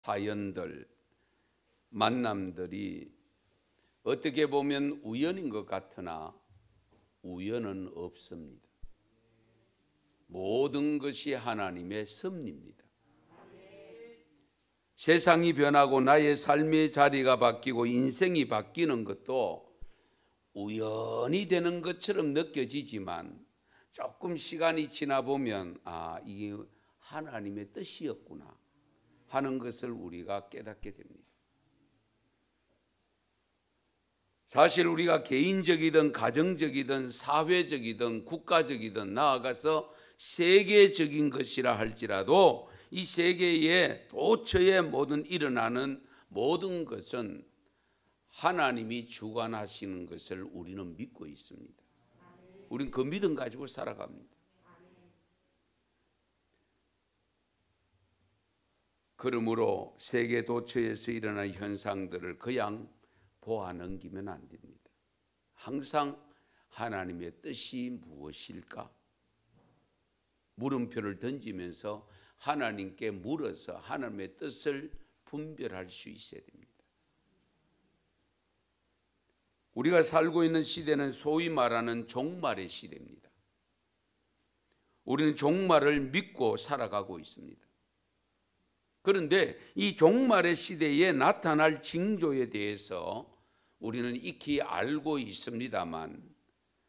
사연들, 만남들이 어떻게 보면 우연인 것 같으나 우연은 없습니다. 모든 것이 하나님의 섭리입니다. 세상이 변하고 나의 삶의 자리가 바뀌고 인생이 바뀌는 것도 우연히 되는 것처럼 느껴지지만 조금 시간이 지나 보면 이게 하나님의 뜻이었구나 하는 것을 우리가 깨닫게 됩니다. 사실 우리가 개인적이든 가정적이든 사회적이든 국가적이든 나아가서 세계적인 것이라 할지라도 이 세계에 도처에 모든 일어나는 모든 것은 하나님이 주관하시는 것을 우리는 믿고 있습니다. 우리는 그 믿음 가지고 살아갑니다. 그러므로 세계 도처에서 일어나는 현상들을 그냥 보아 넘기면 안 됩니다. 항상 하나님의 뜻이 무엇일까? 물음표를 던지면서 하나님께 물어서 하나님의 뜻을 분별할 수 있어야 됩니다. 우리가 살고 있는 시대는 소위 말하는 종말의 시대입니다. 우리는 종말을 믿고 살아가고 있습니다. 그런데 이 종말의 시대에 나타날 징조에 대해서 우리는 익히 알고 있습니다만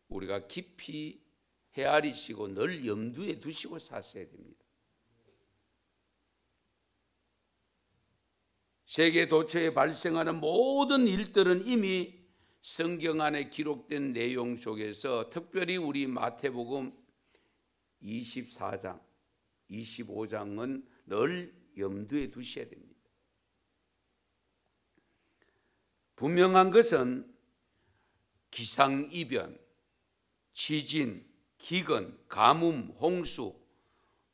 우리가 깊이 헤아리시고 늘 염두에 두시고 사셔야 됩니다. 세계 도처에 발생하는 모든 일들은 이미 성경 안에 기록된 내용 속에서 특별히 우리 마태복음 24장, 25장은 늘 염두에 두셔야 됩니다. 분명한 것은 기상이변, 지진, 기근, 가뭄, 홍수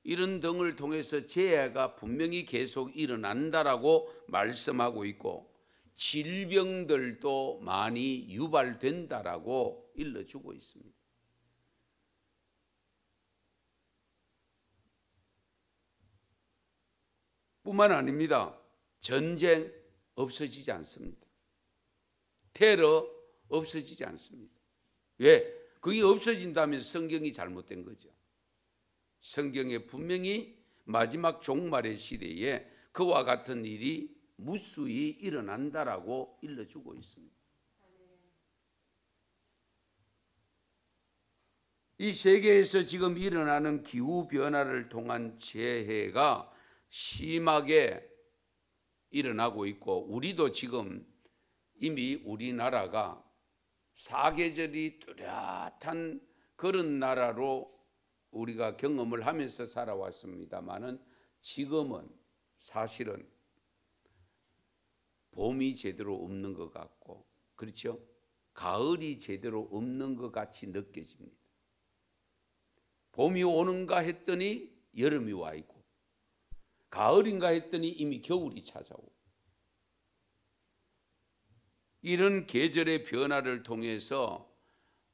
이런 등을 통해서 재해가 분명히 계속 일어난다라고 말씀하고 있고 질병들도 많이 유발된다라고 일러주고 있습니다. 뿐만 아닙니다. 전쟁 없어지지 않습니다. 테러 없어지지 않습니다. 왜? 그게 없어진다면 성경이 잘못된 거죠. 성경에 분명히 마지막 종말의 시대에 그와 같은 일이 무수히 일어난다라고 일러주고 있습니다. 이 세계에서 지금 일어나는 기후변화를 통한 재해가 심하게 일어나고 있고 우리도 지금 이미 우리나라가 사계절이 뚜렷한 그런 나라로 우리가 경험을 하면서 살아왔습니다마는 지금은 사실은 봄이 제대로 없는 것 같고 그렇죠? 가을이 제대로 없는 것 같이 느껴집니다. 봄이 오는가 했더니 여름이 와 있고 가을인가 했더니 이미 겨울이 찾아오고 이런 계절의 변화를 통해서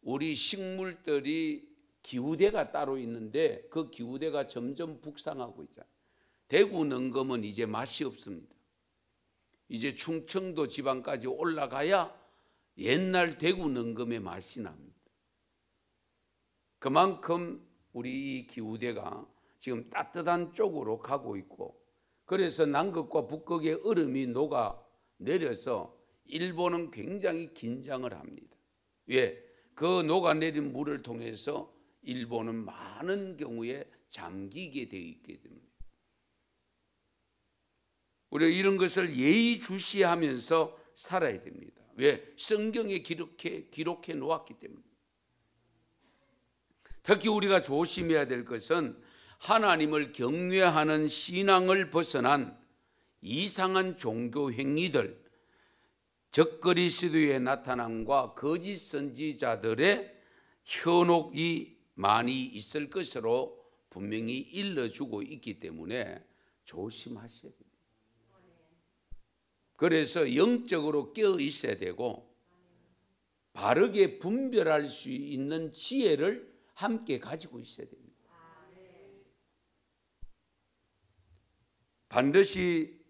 우리 식물들이 기후대가 따로 있는데 그 기후대가 점점 북상하고 있잖아요. 대구 능검은 이제 맛이 없습니다. 이제 충청도 지방까지 올라가야 옛날 대구 능검의 맛이 납니다. 그만큼 우리 이 기후대가 지금 따뜻한 쪽으로 가고 있고 그래서 남극과 북극의 얼음이 녹아 내려서 일본은 굉장히 긴장을 합니다. 왜? 그 녹아내린 물을 통해서 일본은 많은 경우에 잠기게 되어 있기 때문에 우리가 이런 것을 예의주시하면서 살아야 됩니다. 왜? 성경에 기록해 놓았기 때문에. 특히 우리가 조심해야 될 것은 하나님을 경외하는 신앙을 벗어난 이상한 종교 행위들, 적그리스도의 나타남과 거짓 선지자들의 현혹이 많이 있을 것으로 분명히 일러주고 있기 때문에 조심하셔야 됩니다. 그래서 영적으로 깨어 있어야 되고 바르게 분별할 수 있는 지혜를 함께 가지고 있어야 됩니다. 반드시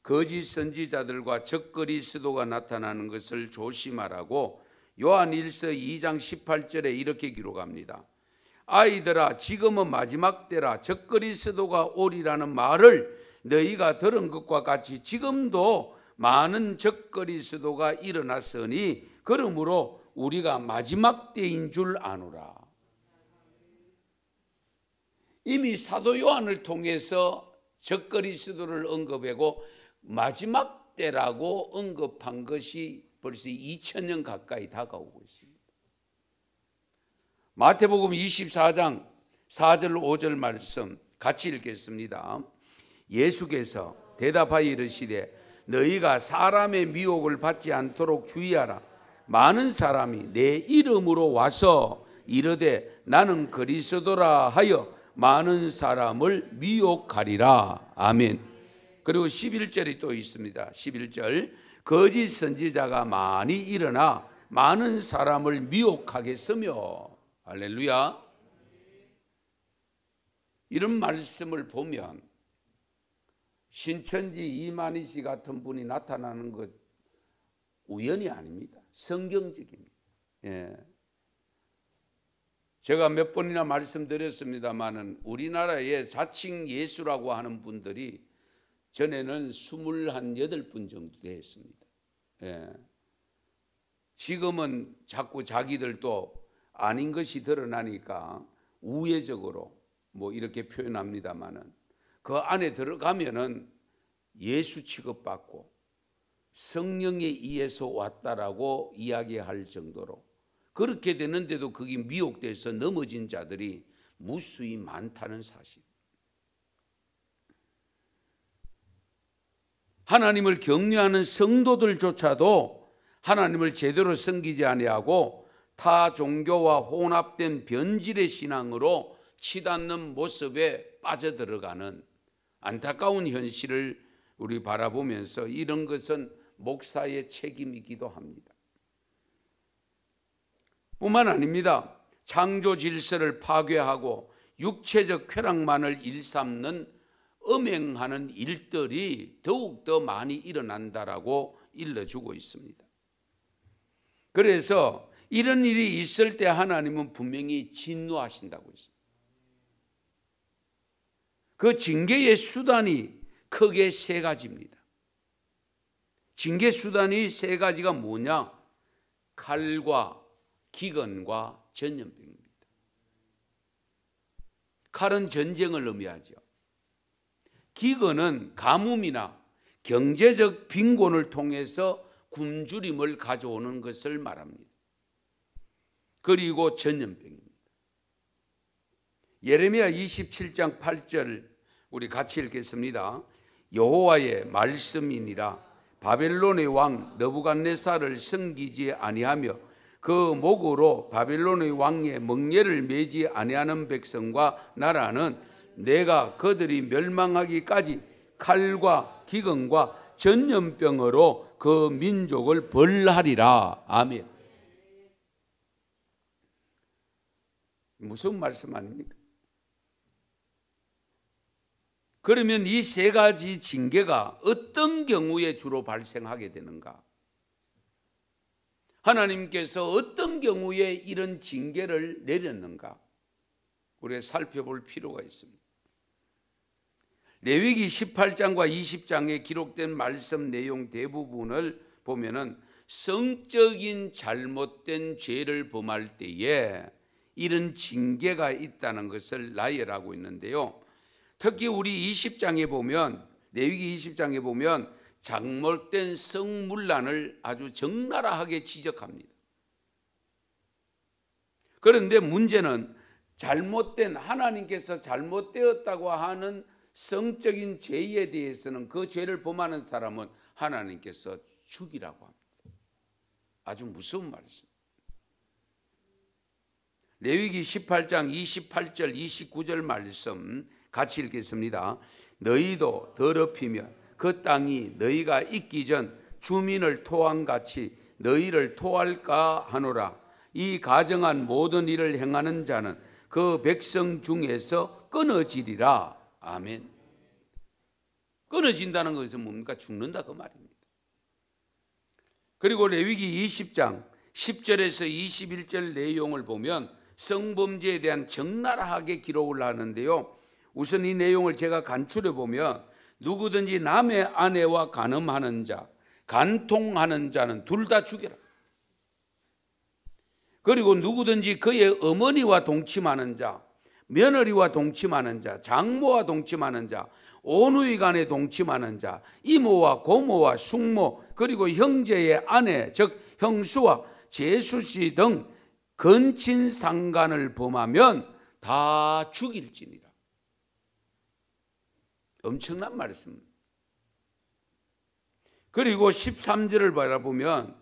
거짓 선지자들과 적그리스도가 나타나는 것을 조심하라고 요한일서 2장 18절에 이렇게 기록합니다. 아이들아, 지금은 마지막 때라. 적그리스도가 오리라는 말을 너희가 들은 것과 같이 지금도 많은 적그리스도가 일어났으니 그러므로 우리가 마지막 때인 줄 아노라. 이미 사도 요한을 통해서 적그리스도를 언급하고 마지막 때라고 언급한 것이 벌써 2000년 가까이 다가오고 있습니다. 마태복음 24장 4절 5절 말씀 같이 읽겠습니다. 예수께서 대답하여 이르시되 너희가 사람의 미혹을 받지 않도록 주의하라. 많은 사람이 내 이름으로 와서 이르되 나는 그리스도라 하여 많은 사람을 미혹하리라. 아멘. 그리고 11절이 또 있습니다. 11절 거짓 선지자가 많이 일어나 많은 사람을 미혹하겠으며. 할렐루야. 이런 말씀을 보면 신천지 이만희 씨 같은 분이 나타나는 것 우연이 아닙니다. 성경적입니다. 예. 제가 몇 번이나 말씀드렸습니다마는 우리나라에 자칭 예수라고 하는 분들이 전에는 28분 정도 됐습니다. 예. 지금은 자꾸 자기들도 아닌 것이 드러나니까 우회적으로 뭐 이렇게 표현합니다마는 그 안에 들어가면은 예수 취급받고 성령에 의해서 왔다라고 이야기할 정도로 그렇게 되는데도 그게 미혹돼서 넘어진 자들이 무수히 많다는 사실. 하나님을 경외하는 성도들조차도 하나님을 제대로 섬기지 아니하고 타 종교와 혼합된 변질의 신앙으로 치닫는 모습에 빠져들어가는 안타까운 현실을 우리 바라보면서 이런 것은 목사의 책임이기도 합니다. 뿐만 아닙니다. 창조 질서를 파괴하고 육체적 쾌락만을 일삼는 음행하는 일들이 더욱더 많이 일어난다라고 일러주고 있습니다. 그래서 이런 일이 있을 때 하나님은 분명히 진노하신다고 했습니다. 그 징계의 수단이 크게 세 가지입니다. 징계 수단이 세 가지가 뭐냐? 칼과 기근과 전염병입니다. 칼은 전쟁을 의미하죠. 기근은 가뭄이나 경제적 빈곤을 통해서 굶주림을 가져오는 것을 말합니다. 그리고 전염병입니다. 예레미야 27장 8절 우리 같이 읽겠습니다. 여호와의 말씀이니라. 바벨론의 왕 느부갓네살을 섬기지 아니하며 그 목으로 바벨론의 왕의 멍에를 매지 아니하는 백성과 나라는 내가 그들이 멸망하기까지 칼과 기근과 전염병으로 그 민족을 벌하리라. 아멘. 무슨 말씀 아닙니까? 그러면 이 세 가지 징계가 어떤 경우에 주로 발생하게 되는가? 하나님께서 어떤 경우에 이런 징계를 내렸는가? 우리가 살펴볼 필요가 있습니다. 레위기 18장과 20장에 기록된 말씀 내용 대부분을 보면은 성적인 잘못된 죄를 범할 때에 이런 징계가 있다는 것을 나열하고 있는데요. 특히 우리 20장에 보면 레위기 20장에 보면 잘못된 성문란을 아주 적나라하게 지적합니다. 그런데 문제는 잘못된 하나님께서 잘못되었다고 하는 성적인 죄에 대해서는 그 죄를 범하는 사람은 하나님께서 죽이라고 합니다. 아주 무서운 말씀. 레위기 18장 28절 29절 말씀 같이 읽겠습니다. 너희도 더럽히면 그 땅이 너희가 있기 전 주민을 토함같이 너희를 토할까 하노라. 이 가정한 모든 일을 행하는 자는 그 백성 중에서 끊어지리라. 아멘. 끊어진다는 것은 뭡니까? 죽는다 그 말입니다. 그리고 레위기 20장 10절에서 21절 내용을 보면 성범죄에 대한 적나라하게 기록을 하는데요. 우선 이 내용을 제가 간추려 보면 누구든지 남의 아내와 간음하는 자, 간통하는 자는 둘 다 죽여라. 그리고 누구든지 그의 어머니와 동침하는 자, 며느리와 동침하는 자, 장모와 동침하는 자, 오누이 간에 동침하는 자, 이모와 고모와 숙모, 그리고 형제의 아내, 즉 형수와 제수씨 등 근친 상간을 범하면 다 죽일지니라. 엄청난 말씀. 그리고 13절을 바라보면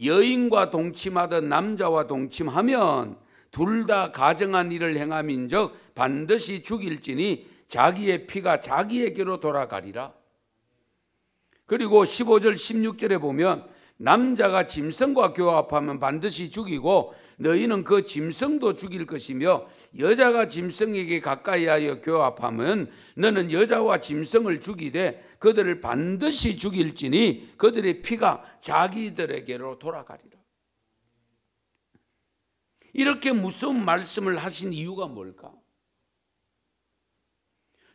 여인과 동침하던 남자와 동침하면 둘 다 가정한 일을 행함인즉 반드시 죽일지니 자기의 피가 자기에게로 돌아가리라. 그리고 15절 16절에 보면 남자가 짐승과 교합하면 반드시 죽이고 너희는 그 짐승도 죽일 것이며 여자가 짐승에게 가까이하여 교합하면 너는 여자와 짐승을 죽이되 그들을 반드시 죽일지니 그들의 피가 자기들에게로 돌아가리라. 이렇게 무서운 말씀을 하신 이유가 뭘까?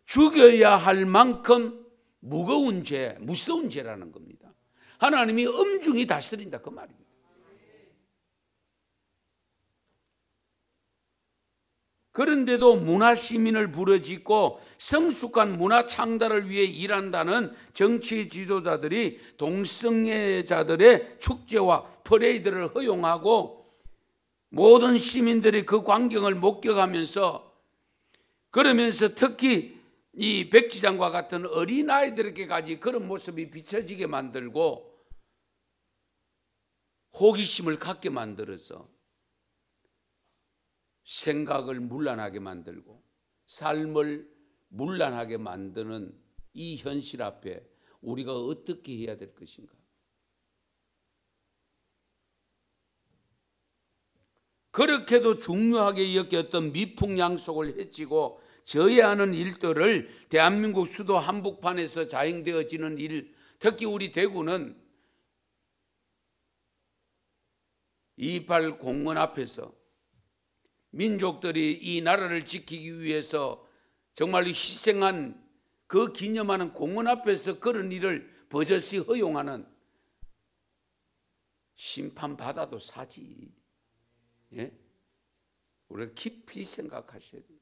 죽여야 할 만큼 무거운 죄, 무서운 죄라는 겁니다. 하나님이 엄중히 다스린다 그 말입니다. 그런데도 문화시민을 부르짖고 성숙한 문화 창달을 위해 일한다는 정치 지도자들이 동성애자들의 축제와 퍼레이드를 허용하고 모든 시민들이 그 광경을 목격하면서 그러면서 특히 이 백지장과 같은 어린아이들에게까지 그런 모습이 비춰지게 만들고 호기심을 갖게 만들어서 생각을 문란하게 만들고 삶을 문란하게 만드는 이 현실 앞에 우리가 어떻게 해야 될 것인가? 그렇게도 중요하게 여겼던 미풍양속을 해치고 저해하는 일들을 대한민국 수도 한복판에서 자행되어지는 일, 특히 우리 대구는 2.28 공원 앞에서 민족들이 이 나라를 지키기 위해서 정말로 희생한 그 기념하는 공원 앞에서 그런 일을 버젓이 허용하는 심판받아도 사지. 예? 우리가 깊이 생각하셔야 돼요.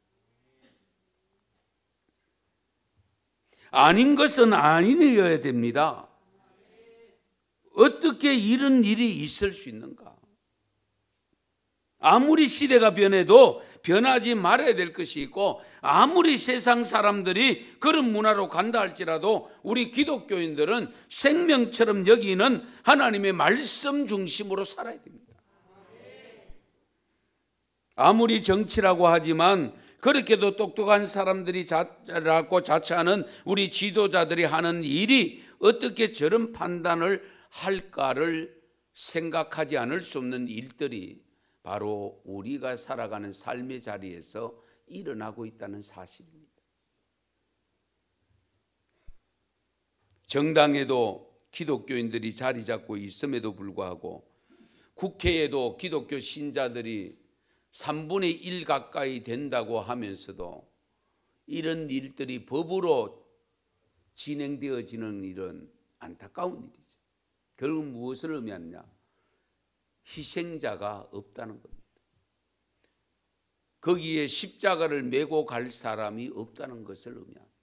아닌 것은 아니어야 됩니다. 어떻게 이런 일이 있을 수 있는가? 아무리 시대가 변해도 변하지 말아야 될 것이 있고 아무리 세상 사람들이 그런 문화로 간다 할지라도 우리 기독교인들은 생명처럼 여기는 하나님의 말씀 중심으로 살아야 됩니다. 아무리 정치라고 하지만 그렇게도 똑똑한 사람들이 자라고 자처하는 우리 지도자들이 하는 일이 어떻게 저런 판단을 할까를 생각하지 않을 수 없는 일들이 바로 우리가 살아가는 삶의 자리에서 일어나고 있다는 사실입니다. 정당에도 기독교인들이 자리 잡고 있음에도 불구하고 국회에도 기독교 신자들이 3분의 1 가까이 된다고 하면서도 이런 일들이 법으로 진행되어지는 일은 안타까운 일이죠. 결국 무엇을 의미하느냐? 희생자가 없다는 겁니다. 거기에 십자가를 메고 갈 사람이 없다는 것을 의미합니다.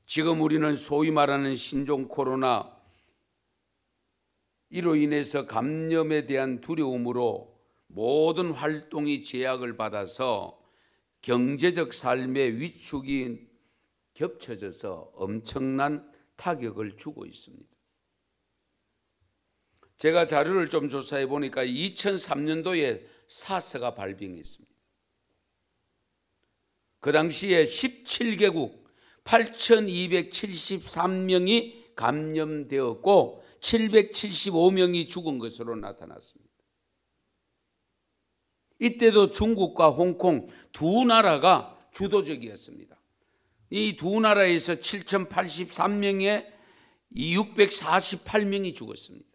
지금 우리는 소위 말하는 신종 코로나 이로 인해서 감염에 대한 두려움으로 모든 활동이 제약을 받아서 경제적 삶의 위축이 겹쳐져서 엄청난 타격을 주고 있습니다. 제가 자료를 좀 조사해 보니까 2003년도에 사스가 발병했습니다. 그 당시에 17개국 8,273명이 감염되었고 775명이 죽은 것으로 나타났습니다. 이때도 중국과 홍콩 두 나라가 주도적이었습니다. 이 두 나라에서 7,083명에 648명이 죽었습니다.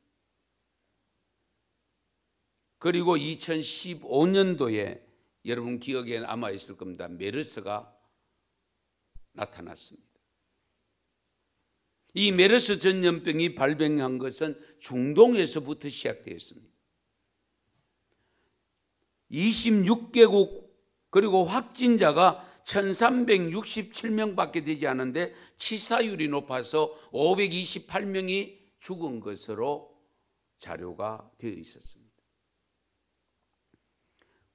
그리고 2015년도에 여러분 기억에 아마 있을 겁니다. 메르스가 나타났습니다. 이 메르스 전염병이 발병한 것은 중동에서부터 시작되었습니다. 26개국 그리고 확진자가 1367명밖에 되지 않은데 치사율이 높아서 528명이 죽은 것으로 자료가 되어 있었습니다.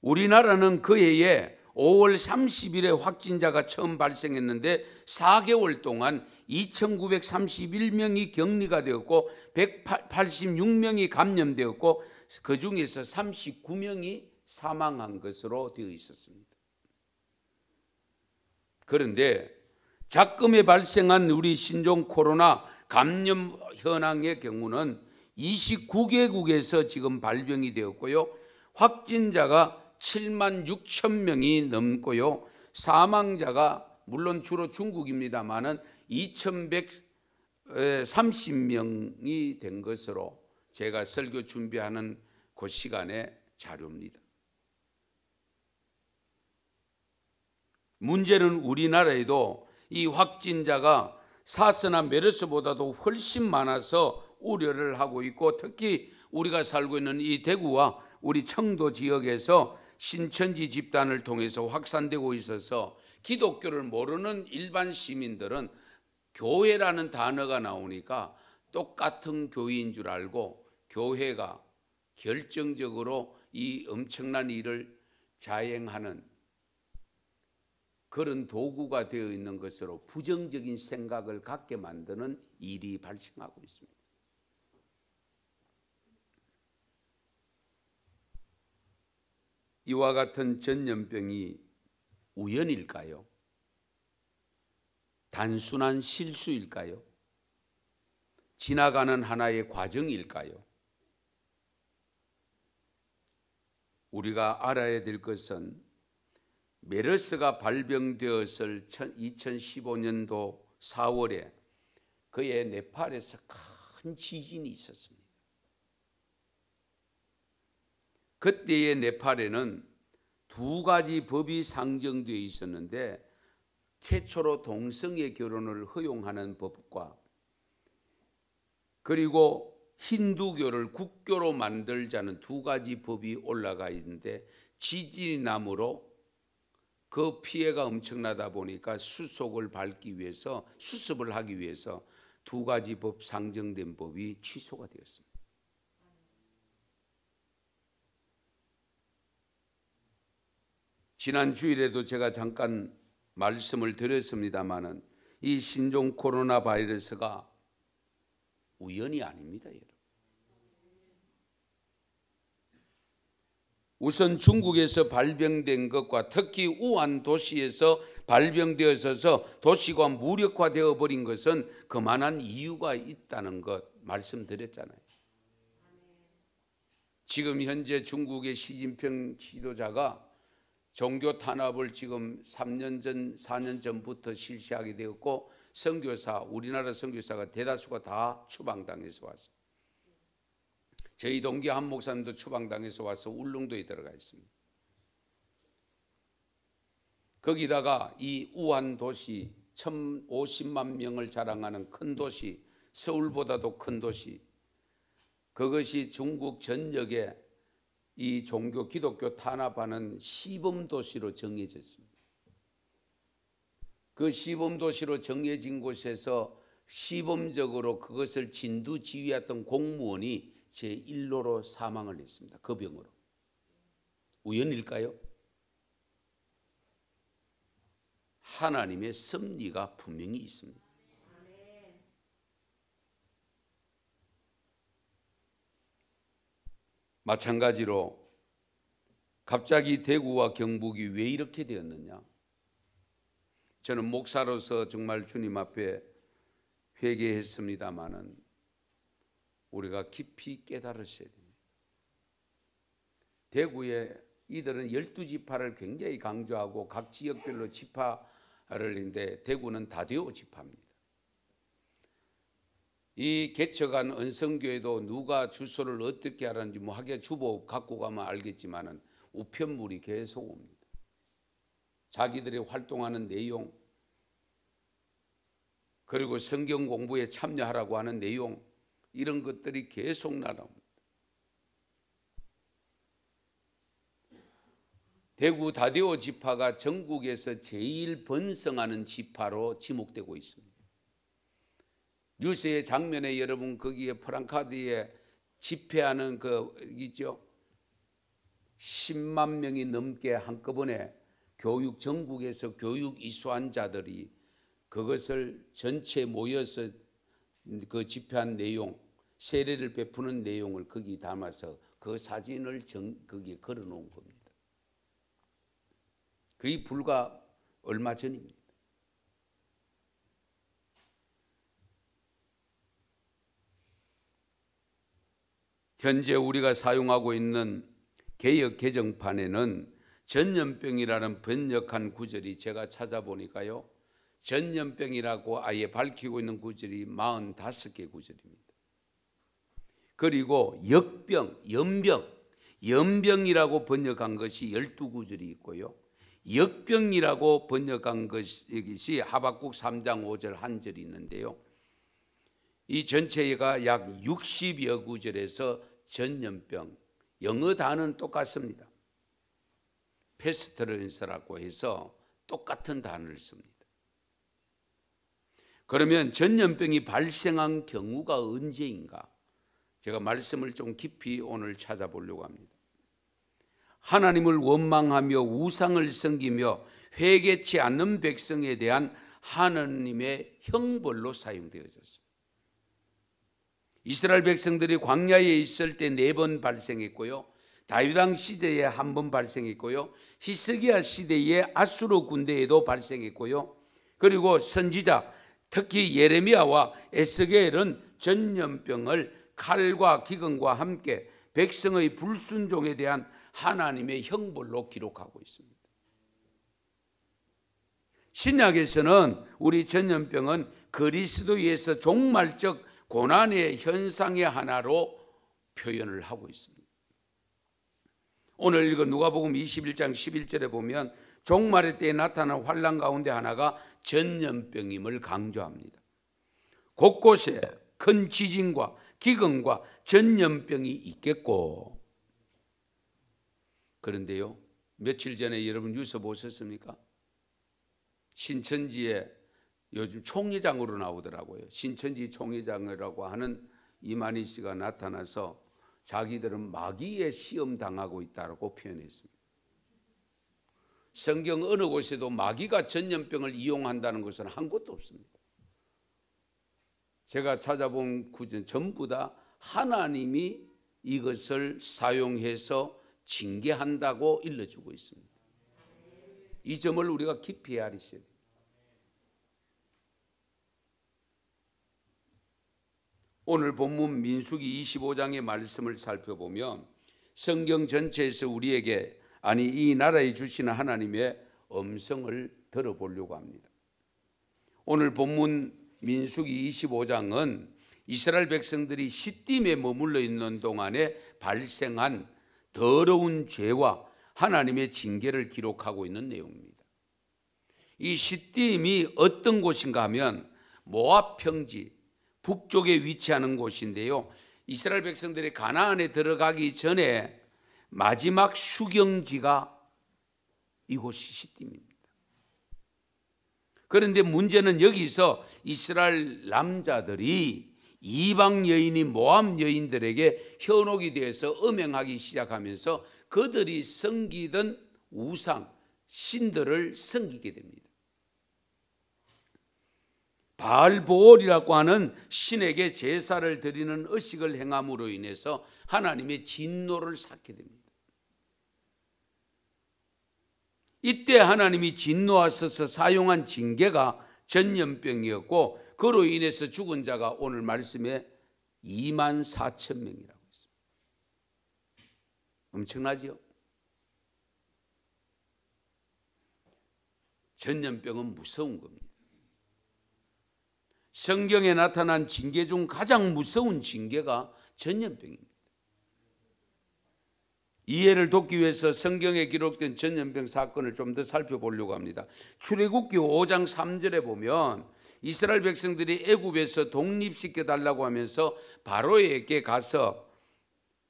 우리나라는 그 해에 5월 30일에 확진자가 처음 발생했는데 4개월 동안 2,931명이 격리가 되었고 186명이 감염되었고 그 중에서 39명이 사망한 것으로 되어 있었습니다. 그런데 작금에 발생한 우리 신종 코로나 감염 현황의 경우는 29개국에서 지금 발병이 되었고요. 확진자가 7만 6천 명이 넘고요. 사망자가 물론 주로 중국입니다만은 2,130명이 된 것으로 제가 설교 준비하는 그 시간의 자료입니다. 문제는 우리나라에도 이 확진자가 사스나 메르스보다도 훨씬 많아서 우려를 하고 있고 특히 우리가 살고 있는 이 대구와 우리 청도 지역에서 신천지 집단을 통해서 확산되고 있어서 기독교를 모르는 일반 시민들은 교회라는 단어가 나오니까 똑같은 교회인 줄 알고 교회가 결정적으로 이 엄청난 일을 자행하는 그런 도구가 되어 있는 것으로 부정적인 생각을 갖게 만드는 일이 발생하고 있습니다. 이와 같은 전염병이 우연일까요? 단순한 실수일까요? 지나가는 하나의 과정일까요? 우리가 알아야 될 것은 메르스가 발병되었을 2015년도 4월에 그의 네팔에서 큰 지진이 있었습니다. 그때의 네팔에는 두 가지 법이 상정되어 있었는데 최초로 동성애 결혼을 허용하는 법과 그리고 힌두교를 국교로 만들자는 두 가지 법이 올라가 있는데 지진이 나므로 그 피해가 엄청나다 보니까 수습을 하기 위해서 두 가지 법 상정된 법이 취소가 되었습니다. 지난 주일에도 제가 잠깐 말씀을 드렸습니다마는 이 신종 코로나 바이러스가 우연이 아닙니다, 여러분. 우선 중국에서 발병된 것과 특히 우한 도시에서 발병되어서 도시가 무력화되어 버린 것은 그만한 이유가 있다는 것 말씀드렸잖아요. 지금 현재 중국의 시진핑 지도자가 종교 탄압을 지금 3년 전, 4년 전부터 실시하게 되었고 우리나라 선교사가 대다수가 다 추방당해서 왔어요. 저희 동기 한 목사님도 추방당해서 와서 울릉도에 들어가 있습니다. 거기다가 이 우한 도시 1,050만 명을 자랑하는 큰 도시, 서울보다도 큰 도시, 그것이 중국 전역에 이 종교 기독교 탄압하는 시범 도시로 정해졌습니다. 그 시범 도시로 정해진 곳에서 시범적으로 그것을 진두지휘했던 공무원이 제1호로 사망을 했습니다. 그 병으로. 우연일까요? 하나님의 섭리가 분명히 있습니다. 마찬가지로 갑자기 대구와 경북이 왜 이렇게 되었느냐? 저는 목사로서 정말 주님 앞에 회개했습니다마는 우리가 깊이 깨달으셔야 됩니다. 대구에 이들은 12지파를 굉장히 강조하고 각 지역별로 지파 인데 대구는 다디오 지파입니다. 이 개척한 은성교회도 누가 주소를 어떻게 하는지 뭐 하게 주보 갖고 가면 알겠지만은 우편물이 계속 옵니다. 자기들이 활동하는 내용, 그리고 성경 공부에 참여하라고 하는 내용, 이런 것들이 계속 날아옵니다. 대구 다디오 지파가 전국에서 제일 번성하는 지파로 지목되고 있습니다. 뉴스의 장면에 여러분 거기에 프랑카드에 집회하는 그 있죠. 10만 명이 넘게 한꺼번에 전국에서 교육 이수한 자들이 그것을 전체 모여서 그 집회한 내용, 세례를 베푸는 내용을 거기 담아서 그 사진을 거기에 걸어 놓은 겁니다. 그게 불과 얼마 전입니다. 현재 우리가 사용하고 있는 개역 개정판에는 전염병이라는 번역한 구절이 제가 찾아보니까요, 전염병이라고 아예 밝히고 있는 구절이 45개 구절입니다. 그리고 역병, 연병이라고 번역한 것이 12구절이 있고요, 역병이라고 번역한 것이 하박국 3장 5절 한 절이 있는데요, 이 전체가 약 60여 구절에서 전염병, 영어 단어는 똑같습니다. 페스트런스라고 해서 똑같은 단어를 씁니다. 그러면 전염병이 발생한 경우가 언제인가? 제가 말씀을 좀 깊이 오늘 찾아보려고 합니다. 하나님을 원망하며 우상을 섬기며 회개치 않는 백성에 대한 하나님의 형벌로 사용되어졌습니다. 이스라엘 백성들이 광야에 있을 때 4번 발생했고요, 다윗 왕 시대에 1번 발생했고요, 히스기야 시대에 아수르 군대에도 발생했고요, 그리고 선지자 특히 예레미야와 에스겔은 전염병을 칼과 기근과 함께 백성의 불순종에 대한 하나님의 형벌로 기록하고 있습니다. 신약에서는 우리 전염병은 그리스도에서 종말적 고난의 현상의 하나로 표현을 하고 있습니다. 오늘 읽은 누가복음 21장 11절에 보면 종말의 때에 나타난 환난 가운데 하나가 전염병임을 강조합니다. 곳곳에 큰 지진과 기근과 전염병이 있겠고, 그런데요, 며칠 전에 여러분 뉴스 보셨습니까? 신천지에 요즘 총회장으로 나오더라고요. 신천지 총회장이라고 하는 이만희 씨가 나타나서 자기들은 마귀에 시험 당하고 있다고 표현했습니다. 성경 어느 곳에도 마귀가 전염병을 이용한다는 것은 한 곳도 없습니다. 제가 찾아본 구절 전부 다 하나님이 이것을 사용해서 징계한다고 일러주고 있습니다. 이 점을 우리가 깊이 헤아리셔야 됩니다. 오늘 본문 민수기 25장의 말씀을 살펴보면 성경 전체에서 우리에게, 아니 이 나라에 주시는 하나님의 음성을 들어보려고 합니다. 오늘 본문 민수기 25장은 이스라엘 백성들이 시딤에 머물러 있는 동안에 발생한 더러운 죄와 하나님의 징계를 기록하고 있는 내용입니다. 이 시딤이 어떤 곳인가 하면 모압 평지 북쪽에 위치하는 곳인데요, 이스라엘 백성들이 가나안에 들어가기 전에 마지막 수경지가 이곳이 시딤입니다. 그런데 문제는 여기서 이스라엘 남자들이 이방 여인인 모압 여인들에게 현혹이 되어서 음행하기 시작하면서 그들이 섬기던 우상, 신들을 섬기게 됩니다. 바알보올이라고 하는 신에게 제사를 드리는 의식을 행함으로 인해서 하나님의 진노를 샀게 됩니다. 이때 하나님이 진노하셔서 사용한 징계가 전염병이었고, 그로 인해서 죽은 자가 오늘 말씀에 24,000명이라고 했습니다. 엄청나지요? 전염병은 무서운 겁니다. 성경에 나타난 징계 중 가장 무서운 징계가 전염병입니다. 이해를 돕기 위해서 성경에 기록된 전염병 사건을 좀 더 살펴보려고 합니다. 출애굽기 5장 3절에 보면 이스라엘 백성들이 애굽에서 독립시켜 달라고 하면서 바로에게 가서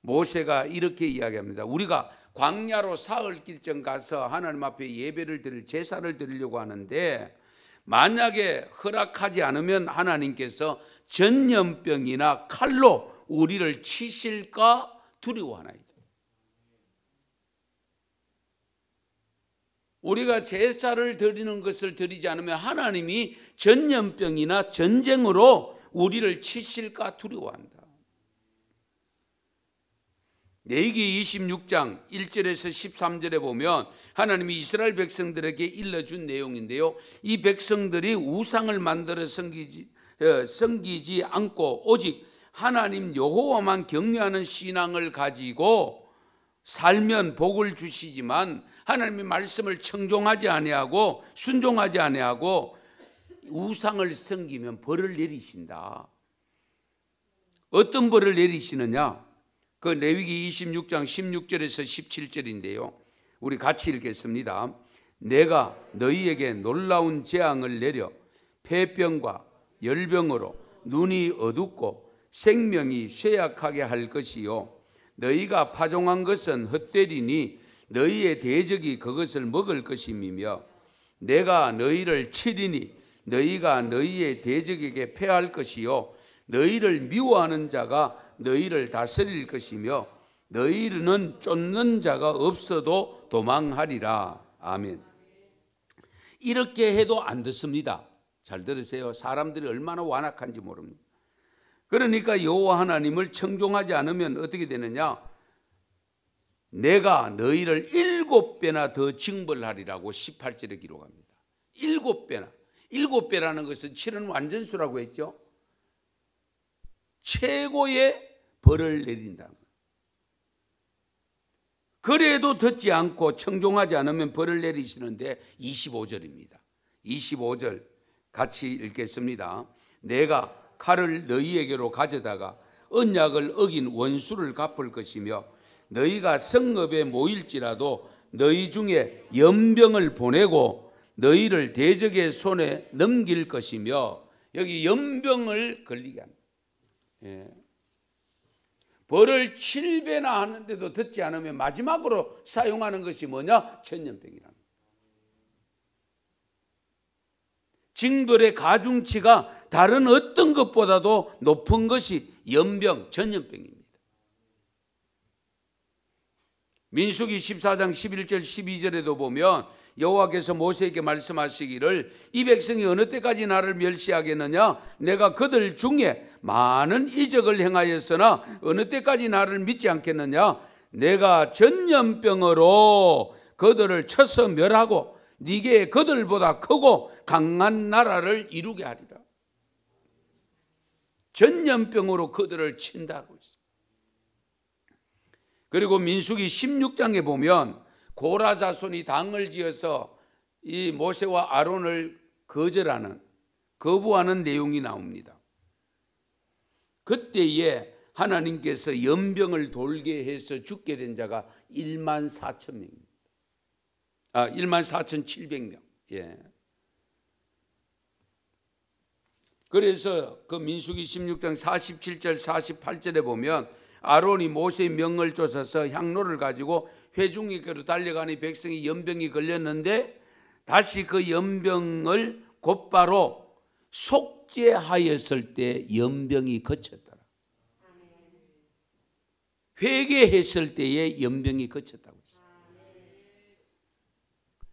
모세가 이렇게 이야기합니다. 우리가 광야로 사흘 길정 가서 하나님 앞에 예배를 드릴 제사를 드리려고 하는데 만약에 허락하지 않으면 하나님께서 전염병이나 칼로 우리를 치실까 두려워하나이다. 우리가 제사를 드리는 것을 드리지 않으면 하나님이 전염병이나 전쟁으로 우리를 치실까 두려워한다. 레위기 26장 1절에서 13절에 보면 하나님이 이스라엘 백성들에게 일러준 내용인데요, 이 백성들이 우상을 만들어 섬기지 않고 오직 하나님 여호와만 경외하는 신앙을 가지고 살면 복을 주시지만 하나님의 말씀을 청종하지 아니하고 순종하지 아니하고 우상을 섬기면 벌을 내리신다. 어떤 벌을 내리시느냐? 그 레위기 26장 16절에서 17절인데요. 우리 같이 읽겠습니다. 내가 너희에게 놀라운 재앙을 내려 폐병과 열병으로 눈이 어둡고 생명이 쇠약하게 할 것이요 너희가 파종한 것은 헛되리니 너희의 대적이 그것을 먹을 것임이며 내가 너희를 치리니 너희가 너희의 대적에게 패할 것이요 너희를 미워하는 자가 너희를 다스릴 것이며 너희는 쫓는 자가 없어도 도망하리라. 아멘. 이렇게 해도 안 듣습니다. 잘 들으세요. 사람들이 얼마나 완악한지 모릅니다. 그러니까 여호와 하나님을 청종하지 않으면 어떻게 되느냐? 내가 너희를 7배나 더 징벌하리라고 18절에 기록합니다. 7배나. 7배라는 것은 7은 완전수라고 했죠. 최고의 벌을 내린다. 그래도 듣지 않고 청종하지 않으면 벌을 내리시는데 25절입니다. 25절 같이 읽겠습니다. 내가 칼을 너희에게로 가져다가 언약을 어긴 원수를 갚을 것이며 너희가 성읍에 모일지라도 너희 중에 연병을 보내고 너희를 대적의 손에 넘길 것이며 여기 연병을 걸리게 합니다. 예. 벌을 7배나 하는데도 듣지 않으면 마지막으로 사용하는 것이 뭐냐? 전염병이랍니다. 징벌의 가중치가 다른 어떤 것보다도 높은 것이 연병, 전염병입니다. 민수기 14장 11절 12절에도 보면 여호와께서 모세에게 말씀하시기를 이 백성이 어느 때까지 나를 멸시하겠느냐? 내가 그들 중에 많은 이적을 행하였으나 어느 때까지 나를 믿지 않겠느냐? 내가 전염병으로 그들을 쳐서 멸하고 네게 그들보다 크고 강한 나라를 이루게 하리라. 전염병으로 그들을 친다고 있습니다. 그리고 민수기 16장에 보면 고라 자손이 당을 지어서 이 모세와 아론을 거부하는 내용이 나옵니다. 그때에 하나님께서 연병을 돌게 해서 죽게 된 자가 14,000명입니다. 14,700명. 예. 그래서 그 민수기 16장 47절 48절에 보면 아론이 모세의 명을 쫓아서 향로를 가지고 회중에게로 달려가니 백성이 연병이 걸렸는데 다시 그 연병을 곧바로 속죄하였을 때 연병이 그쳤더라. 회개했을 때에 연병이 그쳤다고 했어요.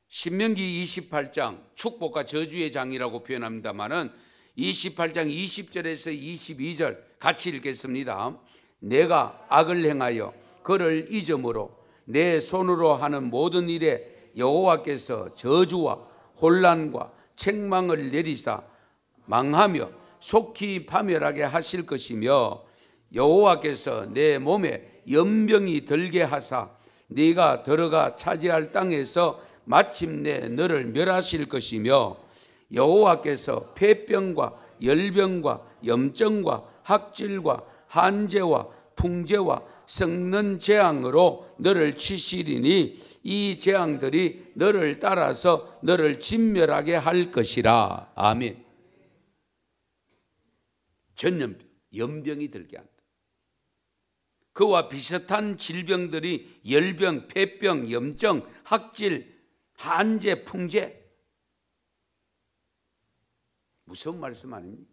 신명기 28장 축복과 저주의 장이라고 표현합니다만은 28장 20절에서 22절 같이 읽겠습니다. 내가 악을 행하여 그를 잊음으로 내 손으로 하는 모든 일에 여호와께서 저주와 혼란과 책망을 내리사 망하며 속히 파멸하게 하실 것이며 여호와께서 내 몸에 연병이 들게 하사 네가 들어가 차지할 땅에서 마침내 너를 멸하실 것이며 여호와께서 폐병과 열병과 염증과 학질과 한재와 풍재와 썩는 재앙으로 너를 치시리니 이 재앙들이 너를 따라서 너를 진멸하게 할 것이라. 아멘. 전염병, 연병이 들게 한다. 그와 비슷한 질병들이 열병, 폐병, 염증, 학질, 한재, 풍재. 무서운 말씀 아닙니까?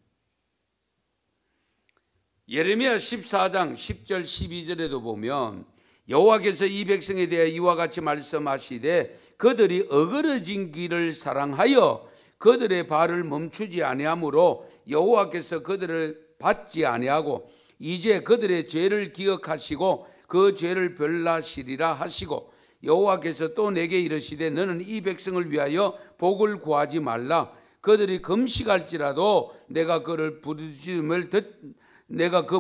예레미야 14장 10절 12절에도 보면 여호와께서 이 백성에 대해 이와 같이 말씀하시되 그들이 어그러진 길을 사랑하여 그들의 발을 멈추지 아니하므로 여호와께서 그들을 받지 아니하고 이제 그들의 죄를 기억하시고 그 죄를 벌하시리라 하시고 여호와께서 또 내게 이르시되 너는 이 백성을 위하여 복을 구하지 말라. 그들이 금식할지라도 내가 그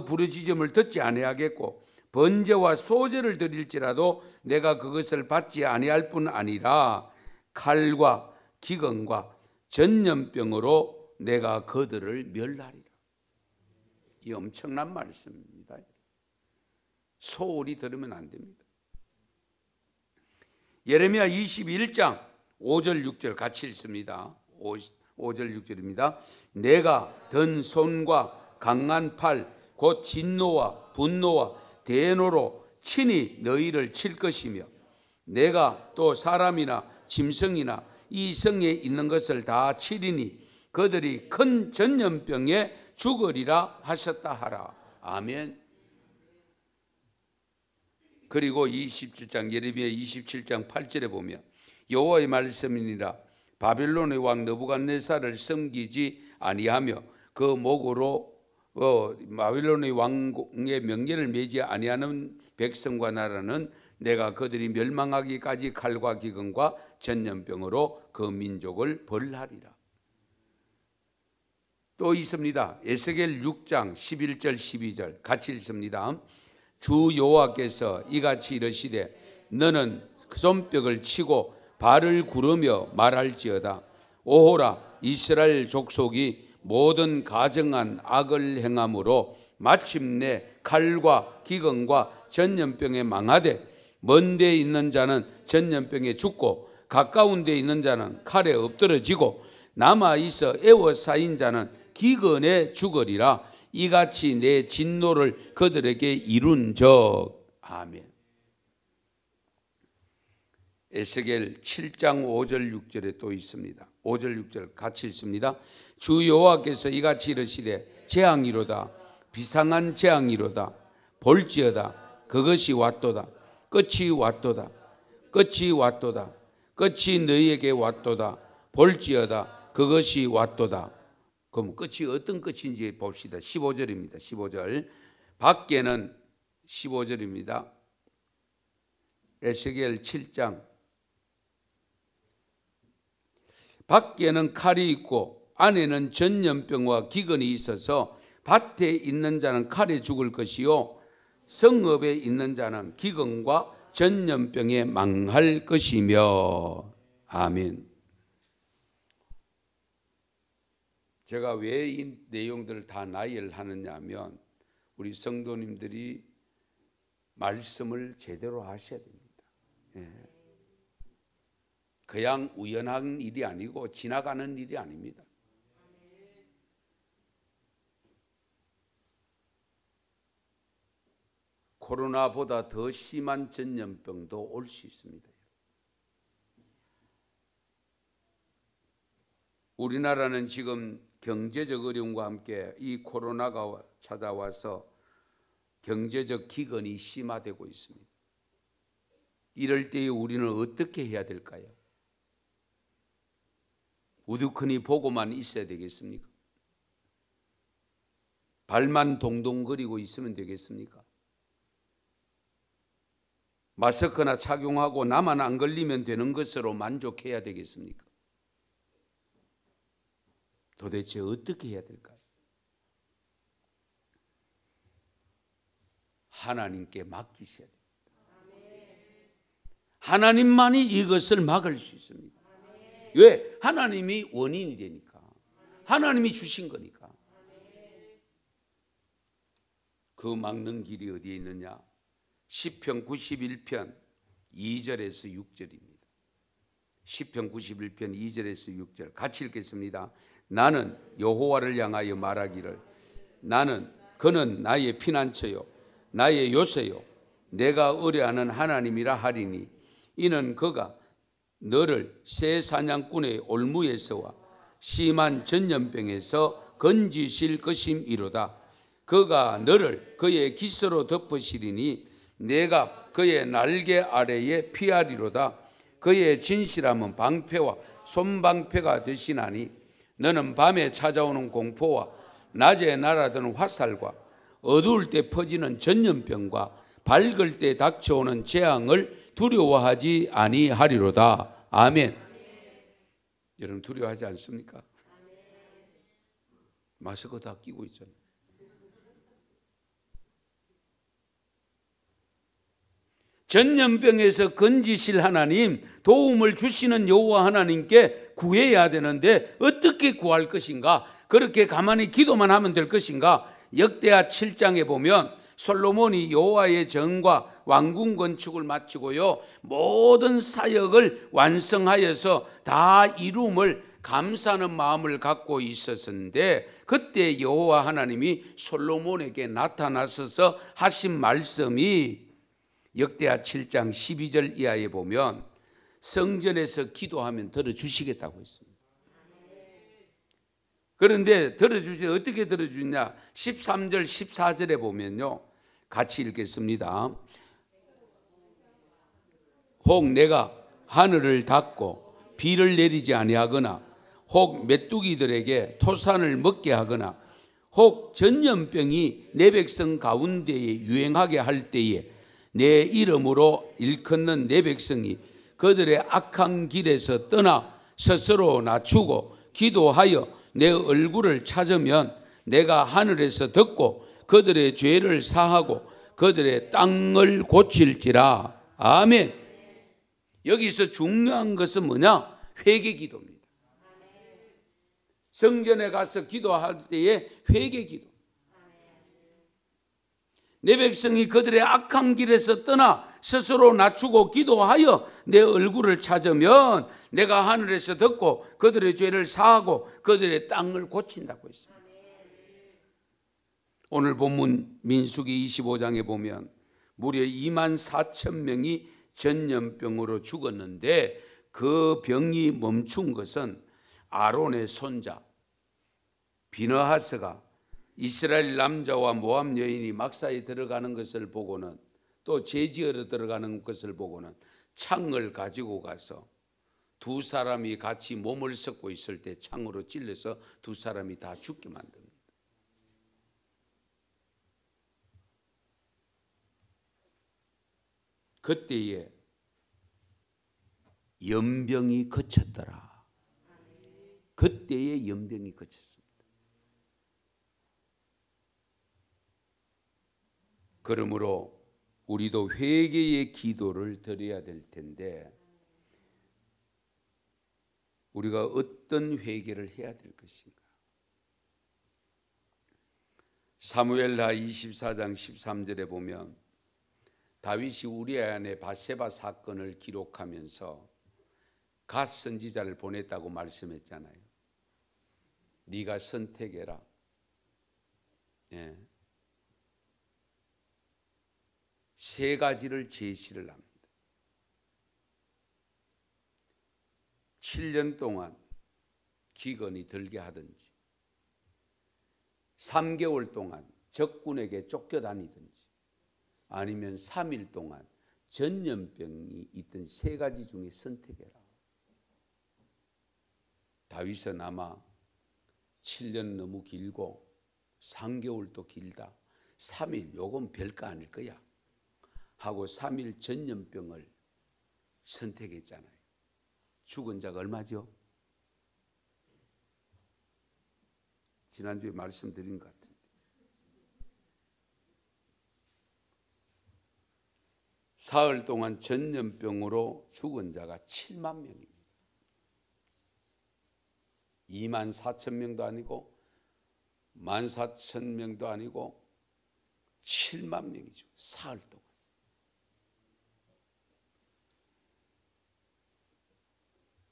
부르짖음을 듣지 아니하겠고 번제와 소제를 드릴지라도 내가 그것을 받지 아니할 뿐 아니라 칼과 기근과 전염병으로 내가 그들을 멸하리라. 이 엄청난 말씀입니다. 소홀히 들으면 안 됩니다. 예레미야 21장 5절 6절 같이 읽습니다. 5절 6절입니다. 내가 든 손과 강한 팔 곧 진노와 분노와 대노로 친히 너희를 칠 것이며 내가 또 사람이나 짐승이나 이 성에 있는 것을 다 치리니 그들이 큰 전염병에 죽으리라 하셨다 하라. 아멘. 그리고 27장 예레미야 27장 8절에 보면 여호와의 말씀이니라 바벨론의 왕 느부갓네살을 섬기지 아니하며 그 목으로 바벨론의 왕의 명예를 매지 아니하는 백성과 나라는 내가 그들이 멸망하기까지 칼과 기근과 전염병으로 그 민족을 벌하리라. 또 있습니다. 에스겔 6장 11절 12절 같이 읽습니다. 주 여호와께서 이같이 이르시되 너는 손뼉을 치고 발을 구르며 말할지어다. 오호라 이스라엘 족속이 모든 가증한 악을 행함으로 마침내 칼과 기근과 전염병에 망하되 먼 데 있는 자는 전염병에 죽고 가까운 데 있는 자는 칼에 엎드러지고 남아 있어 애워싸인 자는 기근에 죽으리라. 이같이 내 진노를 그들에게 이룬적. 아멘. 에스겔 7장 5절 6절에 또 있습니다. 5절 6절 같이 읽습니다. 주 여호와께서 이같이 이르시되 재앙이로다 비상한 재앙이로다 볼지어다 그것이 왔도다 끝이 왔도다 끝이 왔도다 끝이 너희에게 왔도다 볼지어다 그것이 왔도다. 그럼 끝이 어떤 끝인지 봅시다. 15절입니다. 15절 밖에는 15절입니다. 에스겔 7장 밖에는 칼이 있고 안에는 전염병과 기근이 있어서 밭에 있는 자는 칼에 죽을 것이요 성읍에 있는 자는 기근과 전염병에 망할 것이며. 아멘. 제가 왜 이 내용들을 다 나열하느냐 하면 우리 성도님들이 말씀을 제대로 하셔야 됩니다. 예. 그냥 우연한 일이 아니고 지나가는 일이 아닙니다. 코로나보다 더 심한 전염병도 올 수 있습니다. 우리나라는 지금 경제적 어려움과 함께 이 코로나가 찾아와서 경제적 기근이 심화되고 있습니다. 이럴 때에 우리는 어떻게 해야 될까요? 우두커니 보고만 있어야 되겠습니까? 발만 동동거리고 있으면 되겠습니까? 마스크나 착용하고 나만 안 걸리면 되는 것으로 만족해야 되겠습니까? 도대체 어떻게 해야 될까요? 하나님께 맡기셔야 됩니다. 하나님만이 이것을 막을 수 있습니다. 왜? 하나님이 원인이 되니까. 하나님이 주신 거니까. 그 막는 길이 어디에 있느냐? 시편 91편 2절에서 6절입니다. 시편 91편 2절에서 6절 같이 읽겠습니다. 나는 여호와를 향하여 말하기를 그는 나의 피난처요 나의 요새요 내가 의뢰하는 하나님이라 하리니 이는 그가 너를 새 사냥꾼의 올무에서와 심한 전염병에서 건지실 것임이로다. 그가 너를 그의 깃으로 덮으시리니 내가 그의 날개 아래에 피하리로다. 그의 진실함은 방패와 손방패가 되시나니 너는 밤에 찾아오는 공포와 낮에 날아드는 화살과 어두울 때 퍼지는 전염병과 밝을 때 닥쳐오는 재앙을 두려워하지 아니하리로다. 아멘. 여러분 두려워하지 않습니까? 마스크 다 끼고 있잖아요. 전염병에서 건지실 하나님, 도움을 주시는 여호와 하나님께 구해야 되는데 어떻게 구할 것인가? 그렇게 가만히 기도만 하면 될 것인가? 역대하 7장에 보면 솔로몬이 여호와의 전과 왕궁 건축을 마치고요 모든 사역을 완성하여서 다 이룸을 감사하는 마음을 갖고 있었는데 그때 여호와 하나님이 솔로몬에게 나타나셔서 하신 말씀이 역대하 7장 12절 이하에 보면 성전에서 기도하면 들어주시겠다고 했습니다. 그런데 들어주시면 어떻게 들어주냐? 13절 14절에 보면요 같이 읽겠습니다. 혹 내가 하늘을 닫고 비를 내리지 아니하거나 혹 메뚜기들에게 토산을 먹게 하거나 혹 전염병이 내 백성 가운데에 유행하게 할 때에 내 이름으로 일컫는 내 백성이 그들의 악한 길에서 떠나 스스로 낮추고 기도하여 내 얼굴을 찾으면 내가 하늘에서 듣고 그들의 죄를 사하고 그들의 땅을 고칠지라. 아멘. 여기서 중요한 것은 뭐냐? 회개 기도입니다. 성전에 가서 기도할 때에 회개 기도. 내 백성이 그들의 악한 길에서 떠나 스스로 낮추고 기도하여 내 얼굴을 찾으면 내가 하늘에서 듣고 그들의 죄를 사하고 그들의 땅을 고친다고 했습니다. 오늘 본문 민수기 25장에 보면 무려 2만 4천 명이 전염병으로 죽었는데 그 병이 멈춘 것은 아론의 손자 비느하스가 이스라엘 남자와 모압 여인이 막사에 들어가는 것을 보고는 또 제지어로 들어가는 것을 보고는 창을 가지고 가서 두 사람이 같이 몸을 섞고 있을 때 창으로 찔러서 두 사람이 다 죽게 만듭니다. 그때에 연병이 그쳤더라. 그때에 연병이 그쳤습니다. 그러므로 우리도 회개의 기도를 드려야 될 텐데 우리가 어떤 회개를 해야 될 것인가? 사무엘하 24장 13절에 보면 다윗이 우리아의 바세바 사건을 기록하면서 갓 선지자를 보냈다고 말씀했잖아요. 네가 선택해라. 예. 세 가지를 제시를 합니다. 7년 동안 기근이 들게 하든지 3개월 동안 적군에게 쫓겨다니든지 아니면 3일 동안 전염병이 있던 세 가지 중에 선택해라. 다윗은 아마 7년 너무 길고 3개월도 길다. 3일 요건 별거 아닐 거야 하고 3일 전염병을 선택했잖아요. 죽은 자가 얼마죠? 지난주에 말씀드린 것 같은데 사흘 동안 전염병으로 죽은 자가 7만 명입니다. 2만 4천 명도 아니고 14,000명도 아니고 7만 명이죠. 사흘 동안.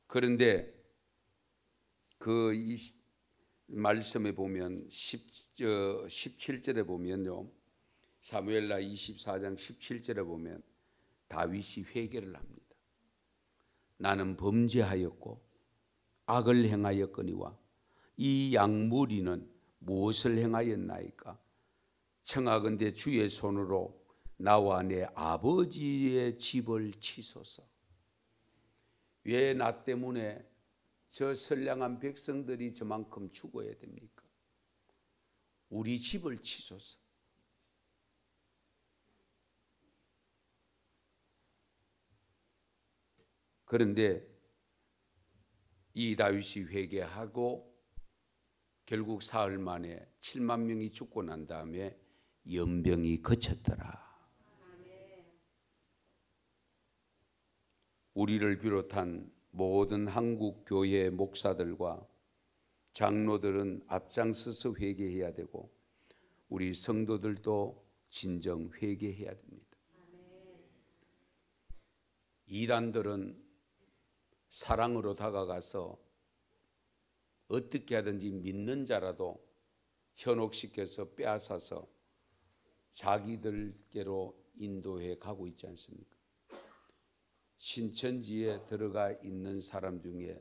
그런데 그 말씀에 보면 17절에 보면요, 사무엘하 24장 17절에 보면 다윗이 회개를 합니다. 나는 범죄하였고 악을 행하였거니와 이 양무리는 무엇을 행하였나이까? 청하건대 주의 손으로 나와 내 아버지의 집을 치소서. 왜 나 때문에 저 선량한 백성들이 저만큼 죽어야 됩니까? 우리 집을 치소서. 그런데 이 다윗이 회개하고 결국 사흘 만에 7만 명이 죽고 난 다음에 연병이 그쳤더라. 우리를 비롯한 모든 한국 교회 목사들과 장로들은 앞장서서 회개해야 되고 우리 성도들도 진정 회개해야 됩니다. 이단들은 사랑으로 다가가서 어떻게 하든지 믿는 자라도 현혹시켜서 빼앗아서 자기들께로 인도해 가고 있지 않습니까? 신천지에 들어가 있는 사람 중에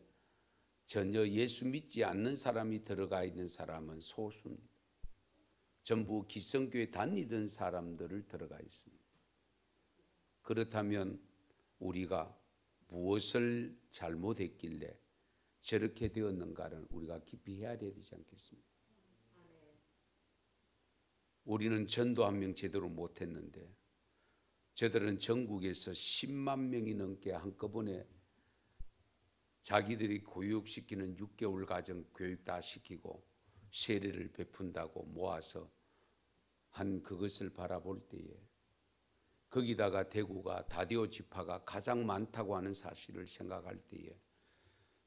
전혀 예수 믿지 않는 사람이 들어가 있는 사람은 소수입니다. 전부 기성교회 다니던 사람들을 들어가 있습니다. 그렇다면 우리가 무엇을 잘못했길래 저렇게 되었는가를 우리가 깊이 헤아려야 되지 않겠습니까? 우리는 전도 한 명 제대로 못했는데 저들은 전국에서 10만 명이 넘게 한꺼번에 자기들이 교육시키는 6개월 과정 교육 다 시키고 세례를 베푼다고 모아서 한 그것을 바라볼 때에 거기다가 대구가 다디오 지파가 가장 많다고 하는 사실을 생각할 때에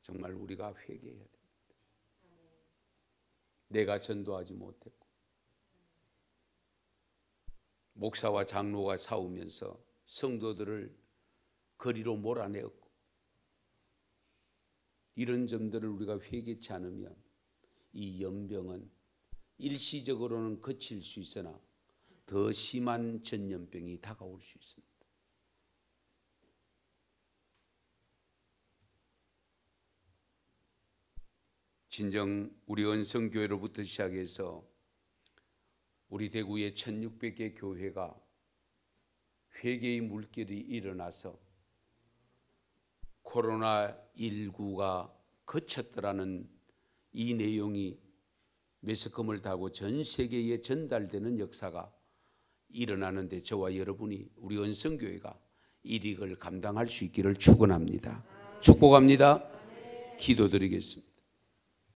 정말 우리가 회개해야 됩니다. 내가 전도하지 못했고 목사와 장로가 싸우면서 성도들을 거리로 몰아내었고 이런 점들을 우리가 회개치 않으면 이 연병은 일시적으로는 그칠 수 있으나 더 심한 전염병이 다가올 수 있습니다. 진정 우리 언성교회로부터 시작해서 우리 대구의 1600개 교회가 회개의 물결이 일어나서 코로나19가 그쳤더라는 이 내용이 매스컴을 타고 전 세계에 전달되는 역사가 일어나는데 저와 여러분이 우리 언성교회가 이 일을 감당할 수 있기를 축원합니다. 축복합니다. 기도드리겠습니다.